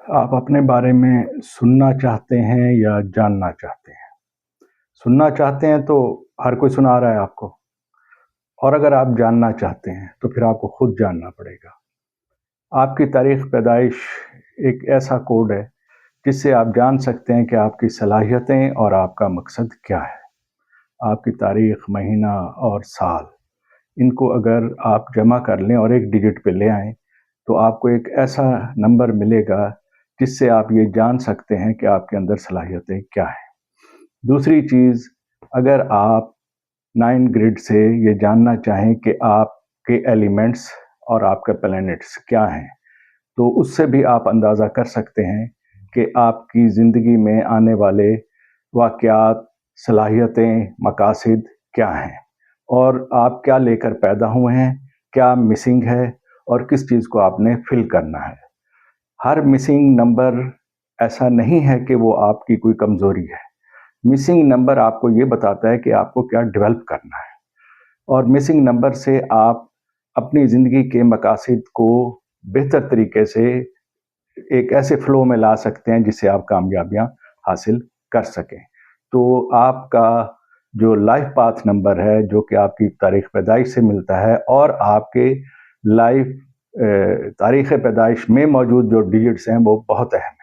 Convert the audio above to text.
आप अपने बारे में सुनना चाहते हैं या जानना चाहते हैं? सुनना चाहते हैं तो हर कोई सुना रहा है आपको, और अगर आप जानना चाहते हैं तो फिर आपको खुद जानना पड़ेगा। आपकी तारीख़ पैदाइश एक ऐसा कोड है जिससे आप जान सकते हैं कि आपकी सलाहियतें और आपका मकसद क्या है। आपकी तारीख़, महीना और साल, इनको अगर आप जमा कर लें और एक डिजिट पे ले आएँ तो आपको एक ऐसा नंबर मिलेगा जिससे आप ये जान सकते हैं कि आपके अंदर सलाहियतें क्या हैं। दूसरी चीज़, अगर आप 9 ग्रिड से ये जानना चाहें कि आपके एलिमेंट्स और आपके प्लैनेट्स क्या हैं, तो उससे भी आप अंदाज़ा कर सकते हैं कि आपकी ज़िंदगी में आने वाले वाक़यात, सलाहियतें, मकासद क्या हैं और आप क्या लेकर पैदा हुए हैं, क्या मिसिंग है और किस चीज़ को आपने फ़िल करना है। हर मिसिंग नंबर ऐसा नहीं है कि वो आपकी कोई कमज़ोरी है। मिसिंग नंबर आपको ये बताता है कि आपको क्या डेवलप करना है, और मिसिंग नंबर से आप अपनी ज़िंदगी के मकासद को बेहतर तरीके से एक ऐसे फ़्लो में ला सकते हैं जिससे आप कामयाबियाँ हासिल कर सकें। तो आपका जो लाइफ पाथ नंबर है, जो कि आपकी तारीख़ पैदाइश से मिलता है, और आपके लाइफ तारीख़ पैदाइश में मौजूद जो डिजिट्स हैं, वो बहुत अहम हैं।